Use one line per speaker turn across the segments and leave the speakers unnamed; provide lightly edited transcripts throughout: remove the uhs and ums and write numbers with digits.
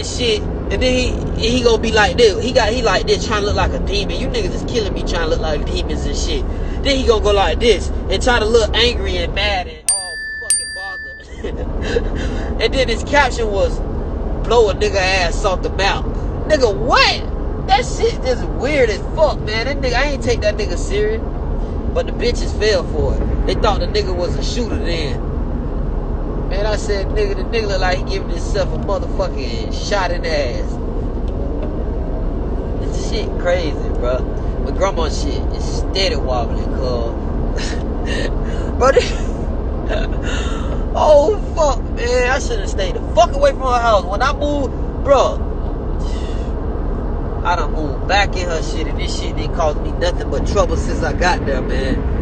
the shit, and then he gonna be like this. He like this, trying to look like a demon. You niggas is killing me trying to look like demons and shit. Then he gonna go like this and try to look angry and mad and all fucking bothered. And then his caption was, blow a nigga ass off the mouth. Nigga, what? That shit just weird as fuck, man. That nigga, I ain't take that nigga serious. But the bitches fell for it. They thought the nigga was a shooter then. Man, I said, nigga, the nigga look like he giving himself a motherfucking shot in the ass. This shit crazy, bro. But grandma shit is steady wobbling, cuz. Bro, oh, fuck, man. I should have stayed the fuck away from her house. When I moved, bro, I done moved back in her shit, and this shit didn't cause me nothing but trouble since I got there, man.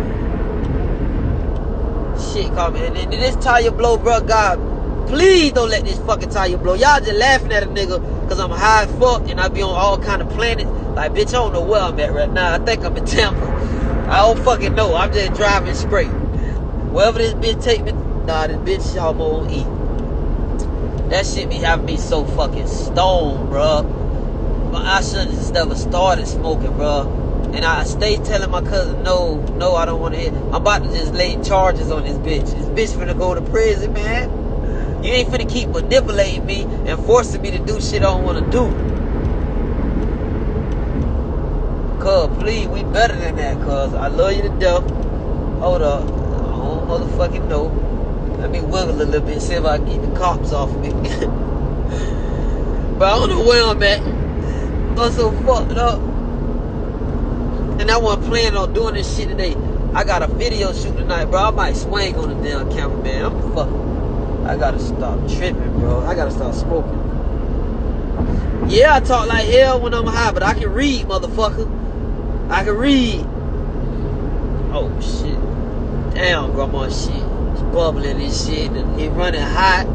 Shit caught me. And this tire blow, bro, God, please don't let this fucking tire blow. Y'all just laughing at a nigga because I'm high as fuck and I be on all kind of planets. Like, bitch, I don't know where I'm at right now. I think I'm in Tampa. I don't fucking know. I'm just driving straight. Wherever this bitch take me, nah, this bitch almost eat. That shit be having me so fucking stoned, bro. I shouldn't just never started smoking, bro. And I stay telling my cousin, no, I don't want to hit. I'm about to just lay charges on this bitch. This bitch finna go to prison, man. You ain't finna keep manipulating me and forcing me to do shit I don't want to do. Cuz, please, we better than that, cuz. I love you to death. Hold up. I don't motherfucking know. Let me wiggle a little bit, see if I can get the cops off of me. But I don't know where I'm at. I'm so fucked up. And I wasn't planning on doing this shit today. I got a video shoot tonight, bro. I might swing on the damn camera, man. I'm fucking. I gotta stop tripping, bro. I gotta stop smoking. Yeah, I talk like hell when I'm high, but I can read, motherfucker. I can read. Oh, shit. Damn, grandma shit. It's bubbling and shit. And it running hot.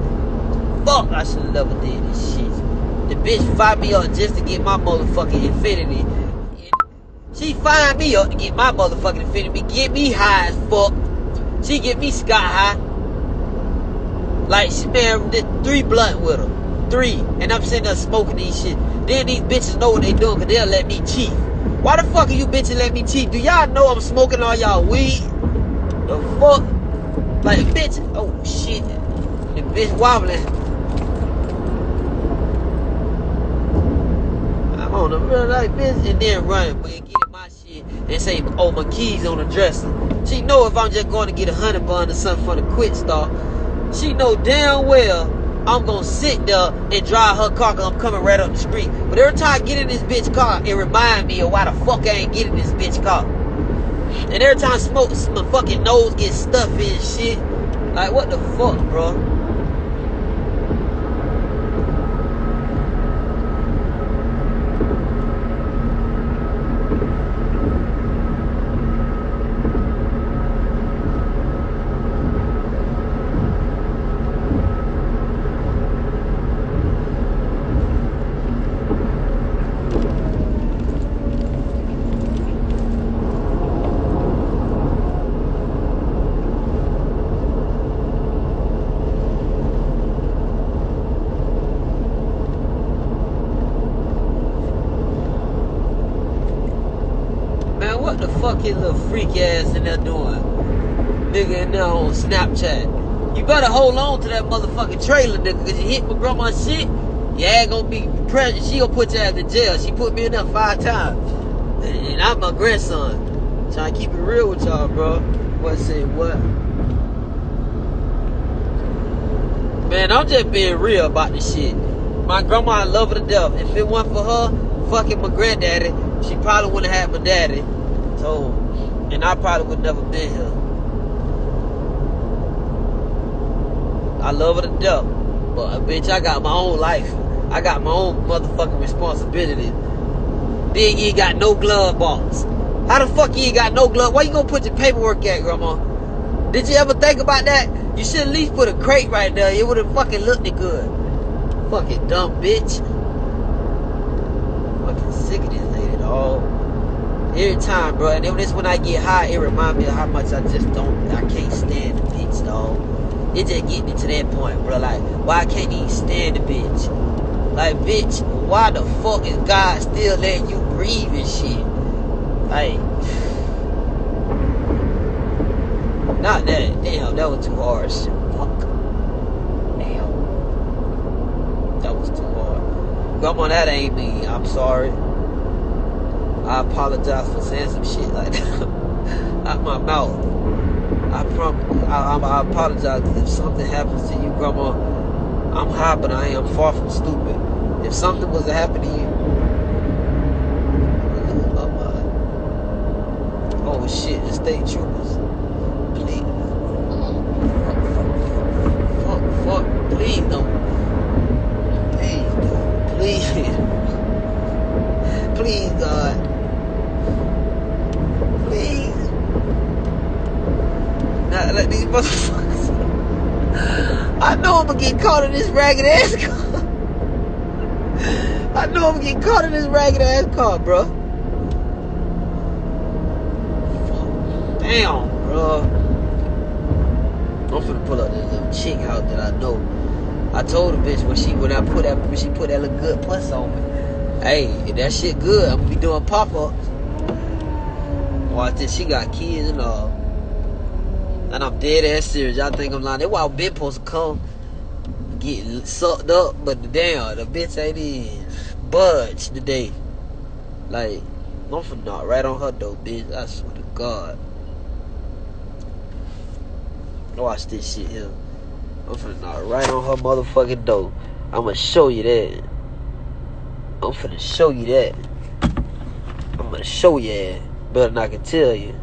Fuck, I should have never did this shit. The bitch fired me up just to get my motherfucking infinity. She fired me up to get my motherfucking infinity. Get me high as fuck. She get me sky high. Like, she, man, did 3 blunt with her. 3. And I'm sitting there smoking these shit. Then these bitches know what they doing because they'll let me cheat. Why the fuck are you bitches let me cheat? Do y'all know I'm smoking all y'all weed? The fuck? Like, bitch. Oh, shit. The bitch wobbling. I'm on the real like bitch. And then run. But get in my shit and say, oh, my keys on the dresser. She know if I'm just going to get a 100 bun or something for the quick start. She know damn well I'm gonna sit there and drive her car because I'm coming right up the street. But every time I get in this bitch car, it remind me of why the fuck I ain't getting this bitch car. And every time I smoke, my fucking nose gets stuffy and shit. Like, what the fuck, bro? What the fuck his little freak ass in there doing? Nigga in there on Snapchat. You better hold on to that motherfucking trailer, nigga, because you hit my grandma's shit, your ass gonna be present. She gonna put your ass in jail. She put me in there 5 times. And I'm my grandson. Trying to keep it real with y'all, bro. What say what? Man, I'm just being real about this shit. My grandma, I love her to death. If it wasn't for her, fucking my granddaddy, she probably wouldn't have had my daddy. So, and I probably would never been here. I love her to death. But, bitch, I got my own life. I got my own motherfucking responsibility. Then you ain't got no glove box. How the fuck you ain't got no glove? Where you gonna put your paperwork at, grandma? Did you ever think about that? You should at least put a crate right there. It would have fucking looked good. Fucking dumb bitch. Fucking sick of this lady, dog. Every time, bro. And then when I get high, it reminds me of how much I can't stand the bitch, dog. It just get me to that point, bro. Like, why I can't even stand the bitch? Like, Like, bitch, why the fuck is God still letting you breathe and shit? Like, not that. Damn, that was too hard. Shit. Fuck. Damn. That was too hard. Grandma, that ain't me. I'm sorry. I apologize for saying some shit like that out my mouth. I apologize if something happens to you, Grandma. I'm high, but I am far from stupid. If something was to happen to you, oh shit, the state troopers, please, fuck, please don't, please, God, please, not let these motherfuckers. I know I'm gonna get caught in this ragged ass car. I know I'm getting caught in this ragged ass car, bro. Damn, bro. I'm finna pull up this little chick out that I know. I told the bitch when she put that little good puss on me. Hey, if that shit good, I'm gonna be doing pop-ups. Watch this, she got kids and all. And I'm dead ass serious. Y'all think I'm lying. That's why I've been supposed to come get sucked up, but damn, the bitch ain't even budge today. Like, I'm finna knock right on her though, bitch. I swear to God. Watch this shit here. I'm finna knock right on her motherfucking door. I'ma show you that. I'm finna show you that. I'm gonna show you that. Better than I can tell you.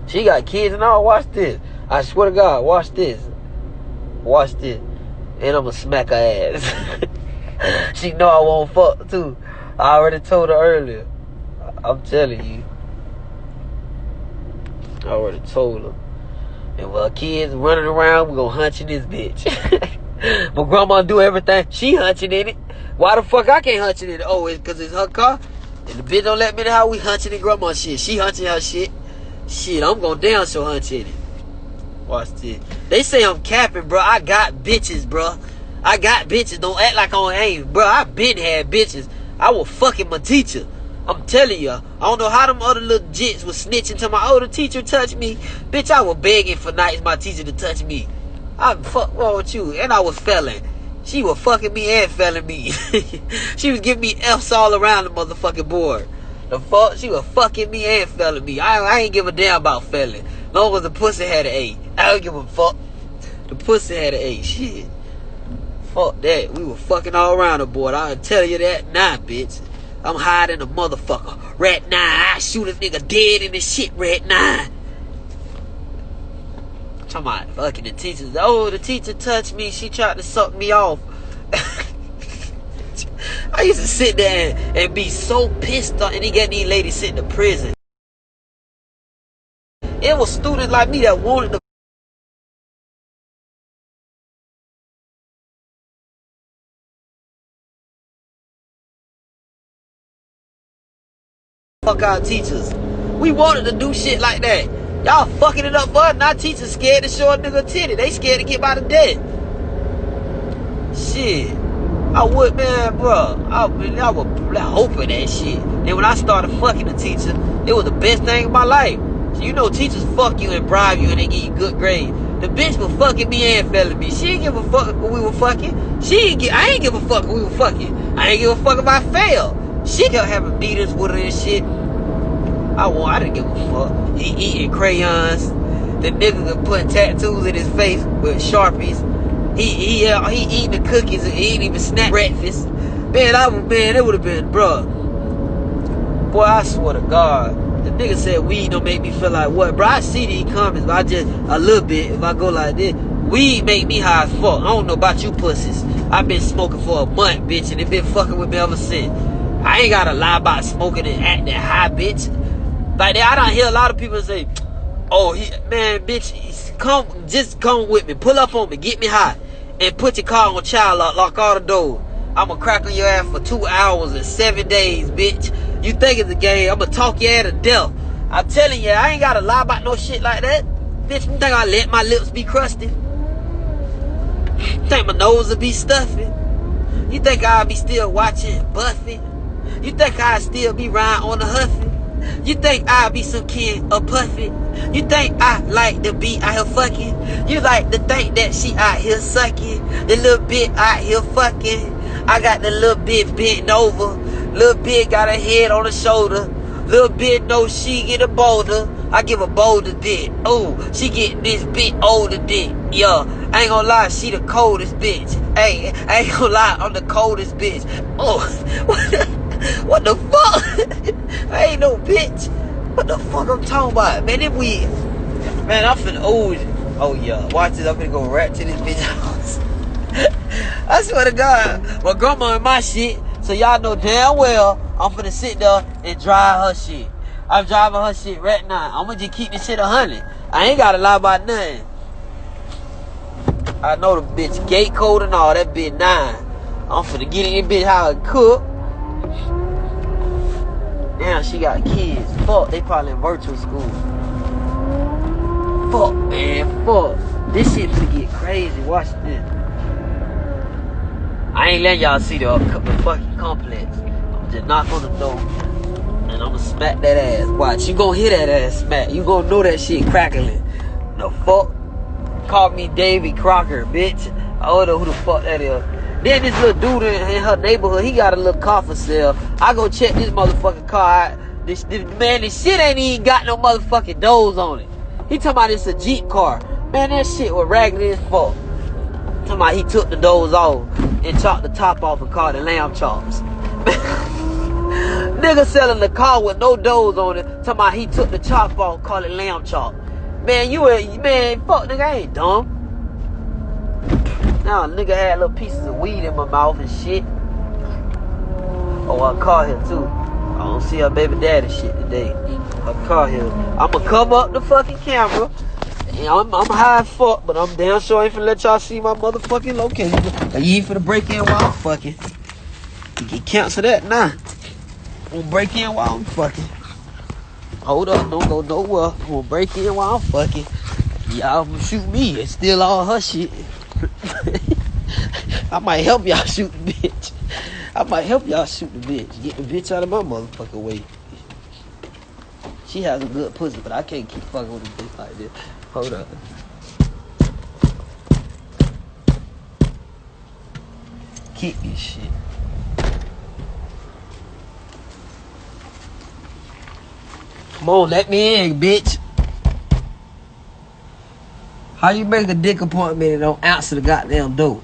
She got kids and all. Watch this. I swear to God, watch this. Watch this. And I'ma smack her ass. She know I won't fuck too. I already told her earlier. I'm telling you. I already told her. And while kids running around, we gonna hunch in this bitch. My grandma do everything. She hunching in it. Why the fuck I can't hunch in it? Oh, it's because it's her car? And the bitch don't let me know how we hunching in grandma shit. She hunching her shit. Shit, I'm gonna damn sure hunch in it. Watch this. They say I'm capping, bro. I got bitches, bro. I got bitches. Don't act like I ain't, bro. I been had bitches. I was fucking my teacher. I'm telling you. I don't know how them other little jits was snitching to my older teacher touch me. Bitch, I was begging for nights my teacher to touch me. I fuck wrong with you. And I was felling. She was fucking me and felling me. She was giving me F's all around the motherfucking board. The fuck? She was fucking me and felling me. I ain't give a damn about felling. Long as the pussy had an A. I don't give a fuck. The pussy had an A. Shit. Fuck that. We were fucking all around the board. I'll tell you that now, bitch. I'm hiding a motherfucker. Rat 9. I shoot a nigga dead in this shit, Rat 9. Talking about fucking the teachers. Oh, the teacher touched me. She tried to suck me off. I used to sit there and be so pissed off. And he got these ladies sitting in prison. It was students like me that wanted to fuck our teachers. We wanted to do shit like that. Y'all fucking it up for us. Now teachers scared to show a nigga a titty. They scared to get by the dead. Shit. I would, man, bro. I was hoping that shit. And when I started fucking the teacher, it was the best thing in my life. So you know teachers fuck you and bribe you and they give you good grades. The bitch was fucking me and felling me. She didn't give a fuck when we were fucking. I ain't give a fuck when we were fucking. I ain't give a fuck if I failed. She kept having meetings with her and shit. I didn't give a fuck. He eating crayons. The nigga could put tattoos in his face with Sharpies. He eating the cookies and he ain't even snack breakfast. Man, it would have been, bruh. Boy, I swear to God. The nigga said weed don't make me feel like what, bro? I see these comments, but I just a little bit. If I go like this, weed make me high as fuck. I don't know about you pussies. I've been smoking for a month, bitch, and it been fucking with me ever since. I ain't gotta lie about smoking and acting high, bitch. Like that, I don't hear a lot of people say, "Oh, man, bitch, just come with me, pull up on me, get me high, and put your car on child lock all the doors. I'ma crack on your ass for 2 hours and 7 days, bitch. You think it's a game? I'ma talk your ass to death. I'm telling you, I ain't gotta lie about no shit like that. Bitch, you think I let my lips be crusty? Think my nose will be stuffy? You think I'll be still watching Buffy? You think I'll still be riding on the Huffy? You think I'll be some kid or Puffy? You think I like to be out here fucking? You like to think that she out here sucking? The little bit out here fucking? I got the little bit bent over. Little bit got her head on her shoulder. Little bit know she get a boulder. I give a boulder dick. Oh, she getting this bit older dick. Yeah, I ain't gonna lie, she the coldest bitch. Hey, I ain't gonna lie, I'm the coldest bitch. Oh, what the fuck? I ain't no bitch. What the fuck I'm talking about? Man, it weird. Man, I'm finna, oh yeah, watch this, I'm finna go right to this bitch house. I swear to God, my grandma and my shit, so y'all know damn well I'm finna sit there and drive her shit. I'm driving her shit right now. I'm gonna just keep this shit 100. I ain't gotta lie about nothing. I know the bitch gate code and all, that bitch 9. I'm finna get in this bitch how it cook. Damn, she got kids. Fuck, they probably in virtual school. Fuck, man, fuck. This shit finna get crazy. Watch this. I ain't letting y'all see the fucking complex. I'm just knock on the door and I'ma smack that ass. Watch, you gon' hear that ass smack. You gon' know that shit crackling. The fuck? Call me Davy Crocker, bitch. I don't know who the fuck that is. Then this little dude in her neighborhood, he got a little car for sale. I go check this motherfucking car out. This shit ain't even got no motherfucking doors on it. He talking about it's a Jeep car. Man, that shit was raggedy as fuck. Talking about he took the doors off and chopped the top off and called it lamb chops. Nigga selling the car with no doors on it. Talking about he took the chop off, called it lamb chop. Man, fuck nigga, I ain't dumb. Now, nigga had little pieces of weed in my mouth and shit. Oh, her car here too. I don't see her baby daddy shit today. Her car here. I'ma come up the fucking camera. And I'm high as fuck, but I'm damn sure I ain't finna let y'all see my motherfucking location. You ain't finna break in while I'm fucking. You can cancel that now. I'm gonna break in while I'm fucking. Hold up, don't go nowhere. I'm gonna break in while I'm fucking. Y'all gonna shoot me. It's still all her shit. I might help y'all shoot the bitch. Get the bitch out of my motherfucking way. She has a good pussy, but I can't keep fucking with a bitch like this. Hold up. Keep this shit. Come on, let me in, bitch. How you make a dick appointment and don't answer the goddamn door?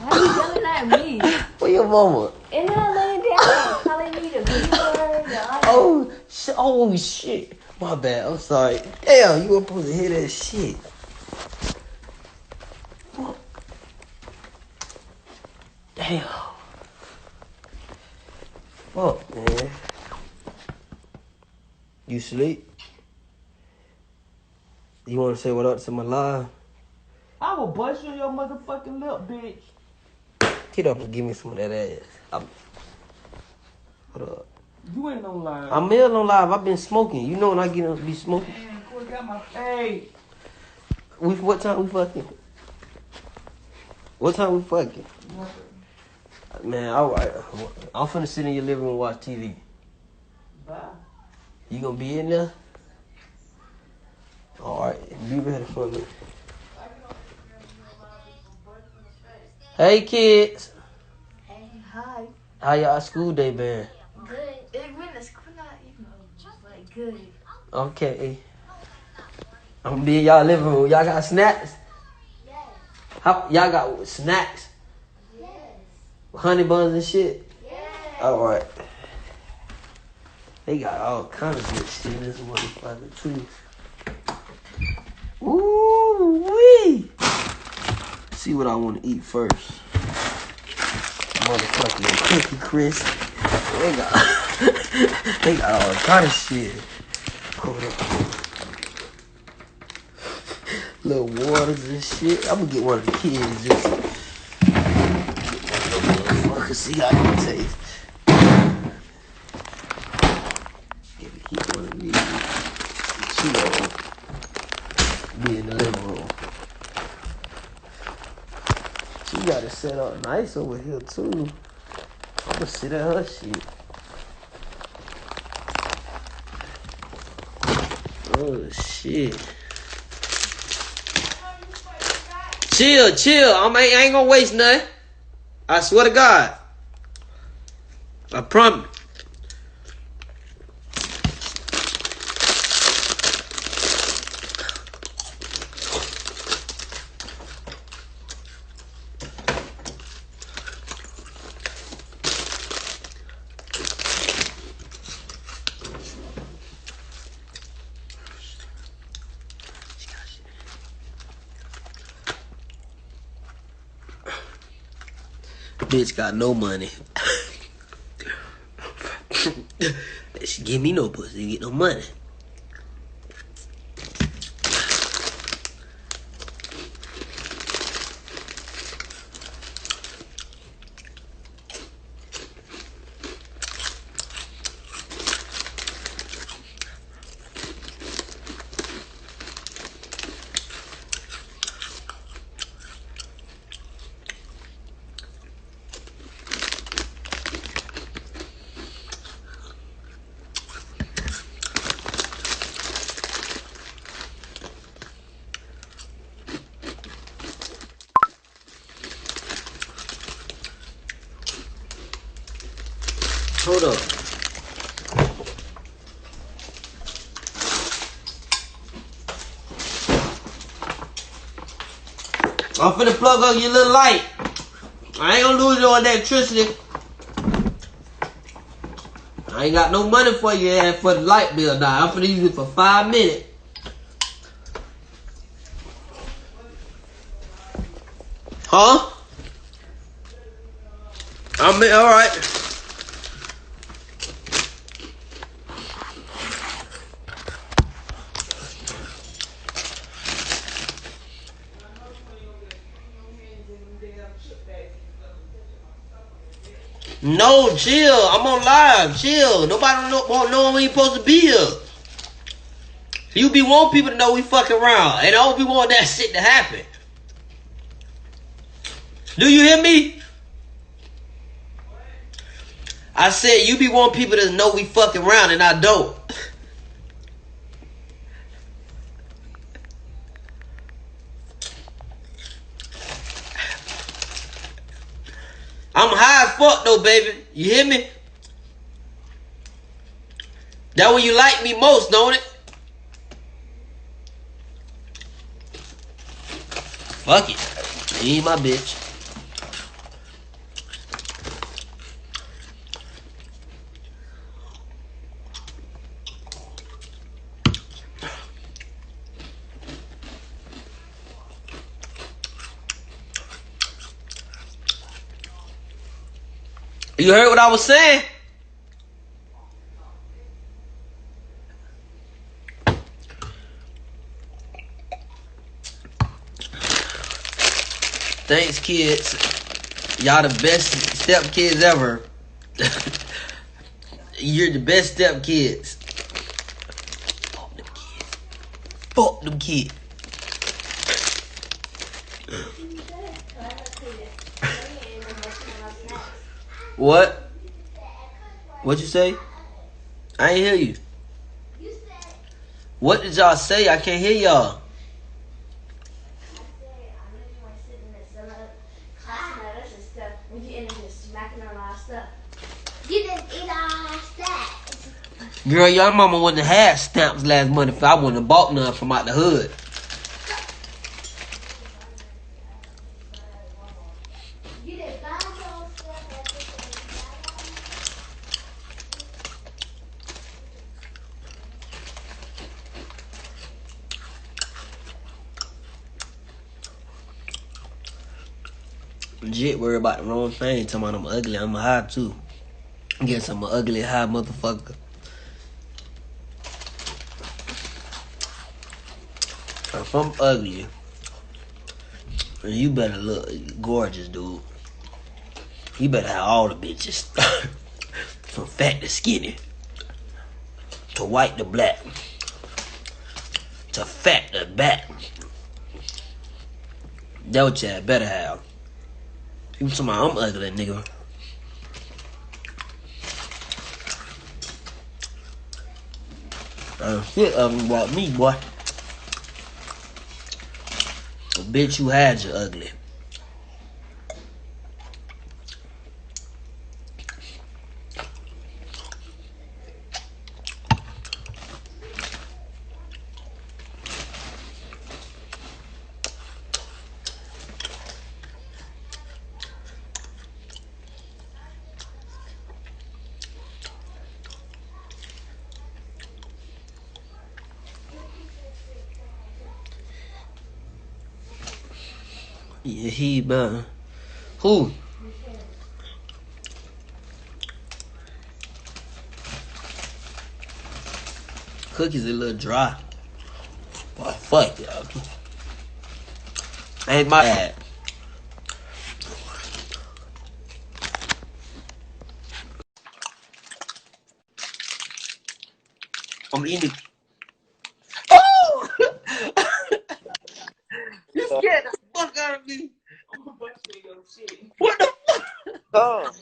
Why are you yelling at me?
Where your mama?
In there laying down, telling me to be there.
Oh shit. My bad, I'm sorry. Damn, you were supposed to hear that shit. Damn. Fuck, man. You sleep? You wanna say what up to my live?
I will bust you in your motherfucking lip, bitch.
Get up and give me some of that ass. Hold up.
You ain't no live.
I'm ill on live. I've been smoking. You know when I get up be smoking.
Man, Corey got my face.
What time we fucking? What time we fucking? Man, alright. I'm finna sit in your living room and watch TV.
Bye.
You gonna be in there? Alright, be ready for me. Hey kids.
Hey, hi.
How y'all school day been?
Good. It went to school not even just like good.
Okay. I'm gonna be in y'all living room. Y'all got snacks?
Yes.
Y'all got snacks?
Yes.
Honey buns and shit?
Yes.
Alright. They got all kinds of good shit in this motherfucker too. Ooh wee! See what I want to eat first. Motherfucking cookie crisp. They got all kind of shit. Hold up. Little waters and shit. I'm gonna get one of the kids just motherfucker, see how it tastes. Keep one of these. She gonna be in the living room. She got it set up nice over here too. I'm gonna sit at her shit. Oh shit. Chill. I ain't gonna waste nothing. I swear to God. I promise. Bitch got no money. She give me no pussy, get no money. Hold up. I'm finna plug up your little light. I ain't gonna lose no electricity. I ain't got no money for you for the light bill now. I'm finna use it for 5 minutes. Huh? Alright. No, chill. I'm on live. Chill. Nobody won't know when you supposed to be here. You be wanting people to know we fucking around. And I don't be wanting that shit to happen. Do you hear me? I said you be wanting people to know we fucking around and I don't. I'm high as fuck though, baby. You hear me? That when you like me most, don't it? Fuck it. You ain't my bitch. You heard what I was saying? Thanks, kids. Y'all the best step kids ever. You're the best step kids. Fuck them kids. Fuck them kids. What? What you say? I ain't hear you. What did y'all say? I can't hear y'all. Girl, your mama wouldn't have had stamps last month if I wouldn't have bought none from out the hood. Legit worry about the wrong thing. Talking about I'm ugly. I'm high too. Guess I'm an ugly high motherfucker. If I'm ugly, you better look gorgeous, dude. You better have all the bitches. From fat to skinny. To white to black. To fat to back. That what you better have. You talking about I'm ugly, nigga. Shit about me, boy. Bitch, you had you ugly. Yeah, he, man. Who? Cookies a little dry. Boy, fuck y'all. Ain't my bad. I'm eating. Oh! You scared the fuck out of me. What the fuck?
Oh,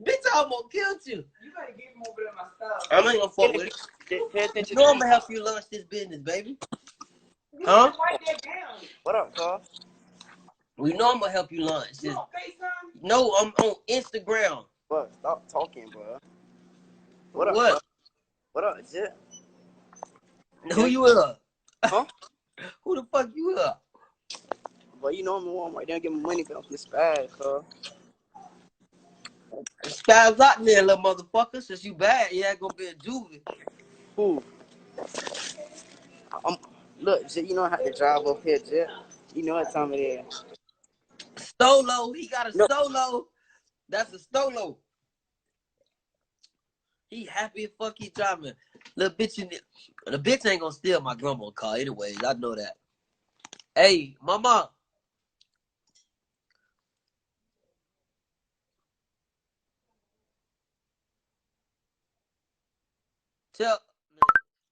Bitch, I almost killed you.
You gotta get him over there my style.
I ain't gonna fuck with it.
pay attention
You know
to
I'm
me.
gonna help you launch this business, baby.
You
Huh?
need to write that down.
What up, Carl?
We know I'm gonna help you launch
You
this.
on FaceTime?
No, I'm on Instagram.
Bro, stop talking, bro. What up,
What?
bro? What up, shit?
Who you with?
Huh?
Who the fuck you with?
Boy, you know I'm in Walmart. They don't give me money for this bad, Carl.
Styles out there, little motherfucker. Since you bad, you ain't gonna be a juvie.
Who? Look, shit, you know I had to drive up here, shit. You know what time it is.
Stolo, he got a
No.
solo. That's a stolo. He happy as fuck he driving. Little bitch, the bitch ain't gonna steal my grandma's car anyways. I know that. Hey, mama. Tell,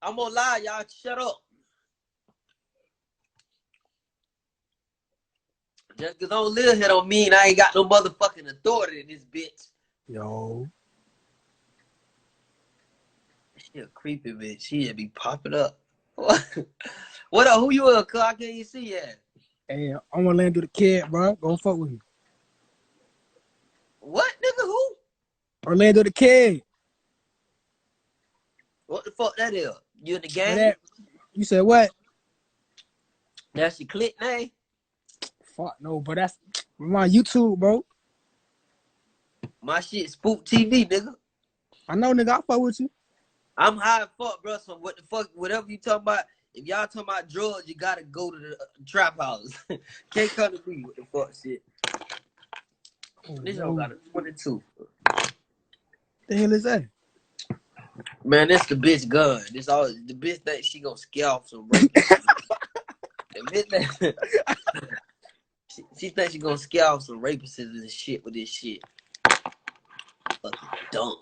I'm gonna lie, y'all. Shut up. Just cause I don't live here don't mean I ain't got no motherfucking authority in this bitch.
Yo.
She a creepy bitch. She'll be popping up. What up? Who you up, cuz? I can't even see yet.
Hey, I'm gonna land through the kid, bro. Go fuck with me.
What, nigga? Who?
Orlando the kid.
What the fuck that is? You in the
But
game?
that, you said what?
That's your click name?
Fuck no, but that's my YouTube, bro.
My shit Spook TV, nigga.
I know, nigga. I fuck with you.
I'm high as fuck, bro. So what the fuck, whatever you talking about, if y'all talking about drugs, you gotta go to the trap house. Can't come to me with the fuck shit.
Oh,
This
no.
one got a 22.
The hell is that?
Man, this the bitch gun. This all the bitch think she gonna scare off some rapists. The bitch think, she thinks she gonna scare off some rapists and shit with this shit. Fucking dumb.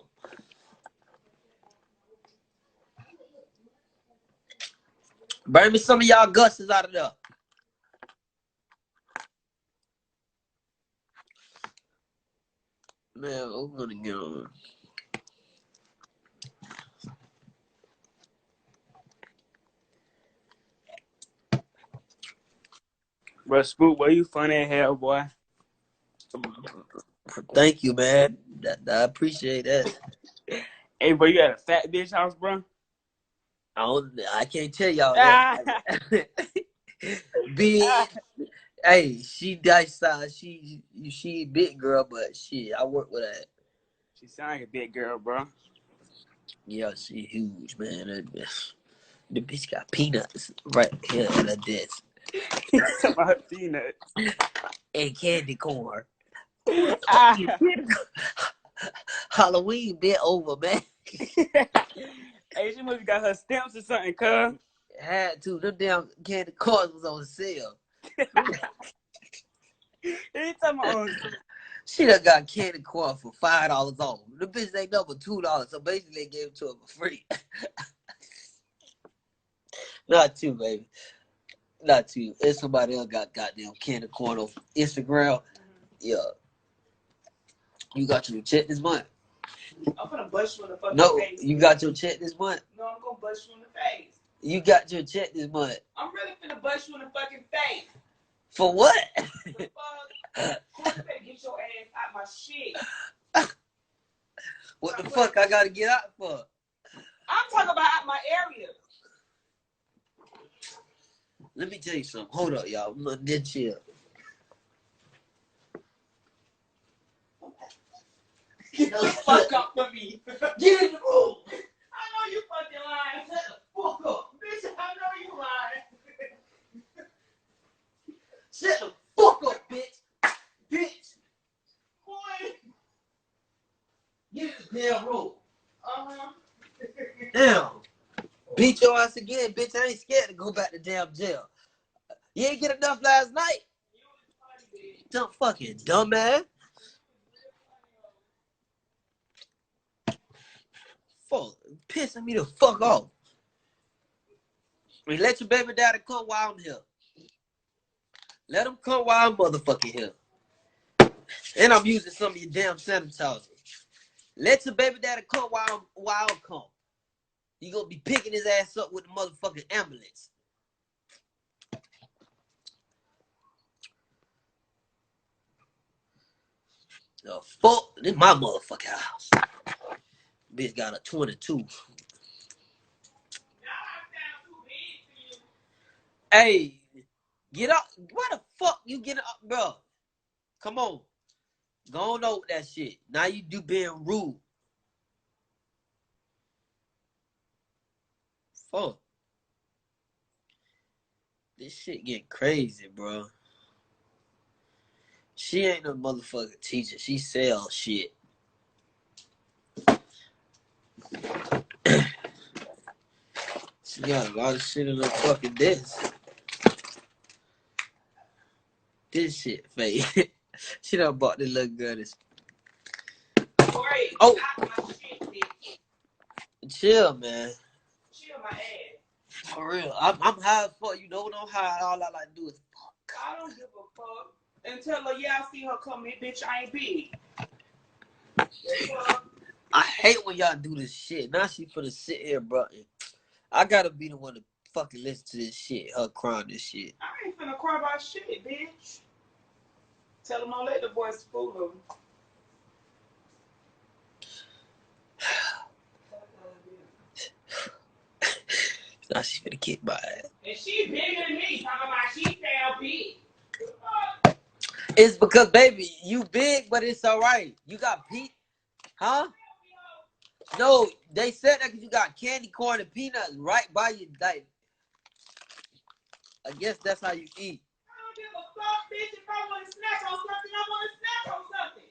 Bring me some of y'all gusses out of there. Man, I'm gonna get on.
Bro, Spook, boy, you funny as hell, boy.
Thank you, man. I appreciate that.
Hey, bro, you got a fat bitch house, bro?
I can't tell y'all
Ah,
that. Big. Hey, she dice size. She big girl, but shit, I work with her.
she sound like a big girl, bro.
Yeah, she huge, man. The bitch got peanuts right here at her desk.
Talking about peanuts.
And candy corn.
Ah.
Halloween bit over, man.
Hey, she must have got her stamps or something, cuz.
Had to. Them damn candy corns was on sale.
He talking about,
She done got candy corn for $5 off. The bitch ain't number $2, so basically they gave it to her for free. Not two, baby. Not two. If somebody else got goddamn candy corn on Instagram, yeah. You got your check this month?
I'm gonna bust you in the fucking
No,
face.
you got your check this month?
No, I'm gonna bust you in the face.
You got your check this month?
I'm really finna bust you in the fucking face.
For what?
The fuck? Corey, you better get your ass out my shit.
What the fuck I gotta get out for?
I'm talking about out my area.
Let me tell you something. Hold up, y'all. I'm gonna dead chill.
Get the fuck up for me.
Get in the room.
I know you fucking lying. Shut the fuck up. Bitch, I know you lying.
Shut the fuck up, bitch. Bitch.
Boy.
Get in the damn room.
Uh-huh.
Damn. Beat your ass again, bitch. I ain't scared to go back to damn jail. You ain't get enough last night? Dumb fucking dumbass. Fuck. Pissing me the fuck off. I mean, let your baby daddy come while I'm here. Let him come while I'm motherfucking here. And I'm using some of your damn sanitizer. Let your baby daddy come while I'm come. You gonna be picking his ass up with the motherfucking ambulance. The fuck? This my motherfucking house. Bitch got a 22. Hey, get up. Why the fuck you getting up, bro? Come on. Go on over that shit. Now you do being rude. Fuck. This shit getting crazy, bro. She ain't no motherfucking teacher. She sells shit. She got a lot of shit in her fucking desk. This shit fake. She done bought this little girl this. Oh. Chill, man.
Chill my ass.
For real. I'm high as fuck. You know what I'm high. All I like to do is fuck.
I don't give a fuck. And tell her, yeah, I see her coming, bitch. I ain't big.
I hate when y'all do this shit. Now she finna sit here, bro. I gotta be the one to fucking listen to this shit. Her crying this shit.
I ain't finna cry about shit, bitch. Tell them don't let the boys fool them.
Now she finna kick my ass.
And she bigger than me. Talking about she fell big.
It's because, baby, you big, but it's all right. You got Pete, huh? No, they said that because you got candy corn and peanuts right by you. Like, I guess that's how you eat.
I don't give a fuck, bitch. If I want to snack on something, I want to snack on something.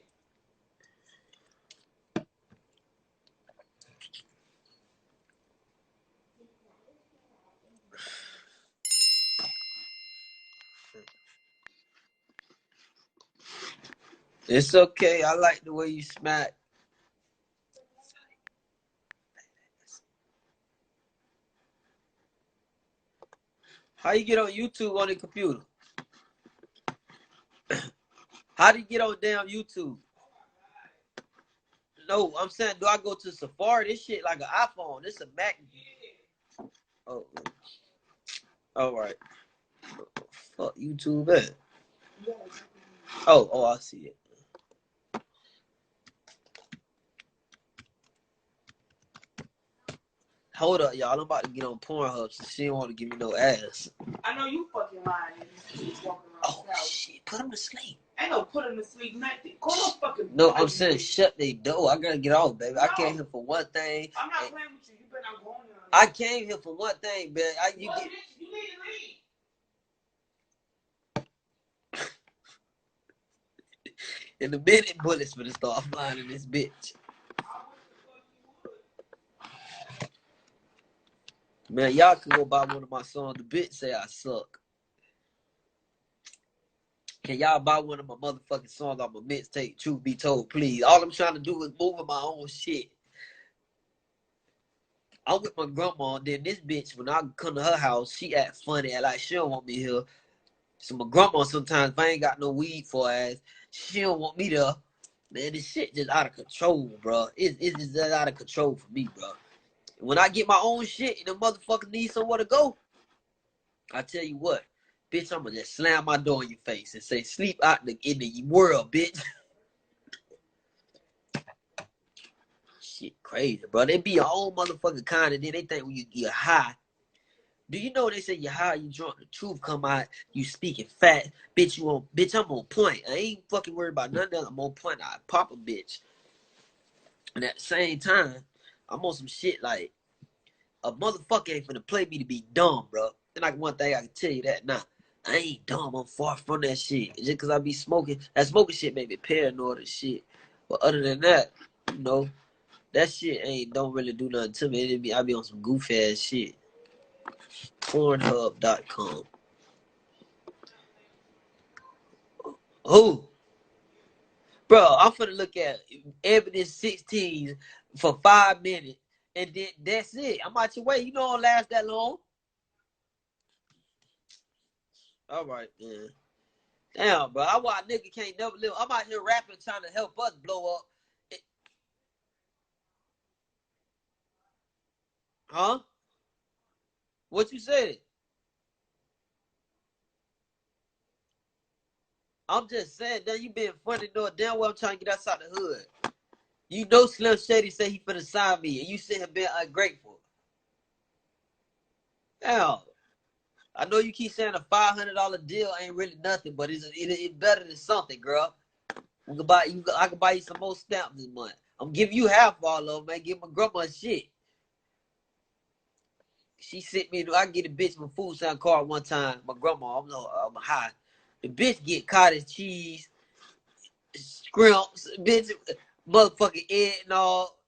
It's okay. I like the way you smack. How you get on YouTube on the computer? How do you get on damn YouTube? No, I'm saying, do I go to Safari? This shit like an iPhone. This a Mac. Oh, all right. Fuck YouTube, man. Oh, I see it. Hold up, y'all. I'm about to get on Pornhub, so she don't want to give me no ass.
I know you fucking lying. You walking around
Oh, shit. Put him to sleep.
Ain't no put him to sleep, nothing. Go on fucking.
No, I'm saying shut the door. I gotta get off, baby. No. I came here for one thing.
I'm not playing with you. You better not go on there.
I came here for one thing, baby. You need to leave. In the minute, bullets finna start flying in this bitch. Man, y'all can go buy one of my songs. The bitch say I suck. Can y'all buy one of my motherfucking songs on my mixtape? Truth be told, please. All I'm trying to do is moving my own shit. I'm with my grandma, and then this bitch, when I come to her house, she act funny, and like she don't want me here. So my grandma sometimes, if I ain't got no weed for her ass, she don't want me there. Man, this shit just out of control, bro. It's just out of control for me, bro. When I get my own shit and the motherfucker need somewhere to go, I tell you what, bitch, I'm gonna just slam my door in your face and say, sleep out in the world, bitch. Shit crazy, bro. They be your own motherfucking kind, and then they think when you're high. Do you know they say you're high, you drunk, the truth come out, you speaking fat, bitch, I'm on point. I ain't fucking worried about nothing else. I'm on point. I pop a bitch. And at the same time, I'm on some shit like a motherfucker ain't finna play me to be dumb, bro. And like one thing I can tell you that now. I ain't dumb. I'm far from that shit. Just cause I be smoking. That smoking shit make me paranoid and shit. But other than that, you know, that shit don't really do nothing to me. I be on some goofy ass shit. Pornhub.com. Who? Bro, I'm finna look at evidence 16 for 5 minutes. And then that's it. I'm out your way. You know it don't last that long. All right, man. Damn, bro. I watch nigga can't never live. I'm out here rapping trying to help us blow up. Huh? What you said? I'm just saying, damn, you being funny, though. Damn well I'm trying to get outside the hood. You know Slim Shady said he finna sign me, and you sit here being ungrateful. Damn. I know you keep saying a $500 deal ain't really nothing, but it's better than something, girl. I can buy you some more stamps this month. I'm giving you half all of them, man. Give my grandma shit. She sent me, I get a bitch my food stamp card one time. My grandma, I'm high. The bitch get cottage cheese, scrimps, bitch, motherfucking egg and all,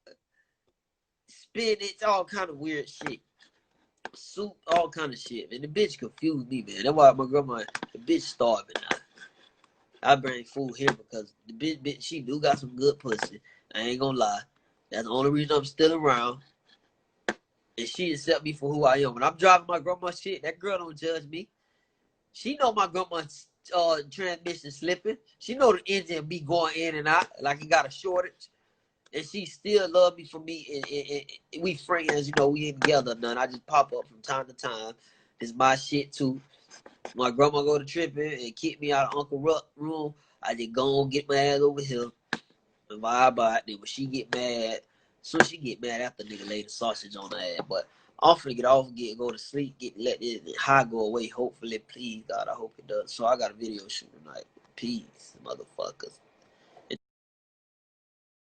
spinach, all kind of weird shit. Soup, all kind of shit, man. The bitch confused me, man. That's why my grandma, the bitch starving now. I bring food here because the bitch, she do got some good pussy. I ain't gonna lie. That's the only reason I'm still around. And she accept me for who I am. When I'm driving my grandma's shit, that girl don't judge me. She know my grandma's transmission slipping. She know the engine be going in and out like it got a shortage. And she still love me for me. And we friends, you know, we ain't together none. I just pop up from time to time. It's my shit too. My grandma go to tripping and kick me out of Uncle Ruck's room. I just go and get my ass over here and vibe out. Then when she get mad, so she get mad after nigga lay the sausage on her ass. But I'm finna get off, go to sleep, let this high go away. Hopefully, please God, I hope it does. So I got a video shoot tonight. Peace, motherfuckers.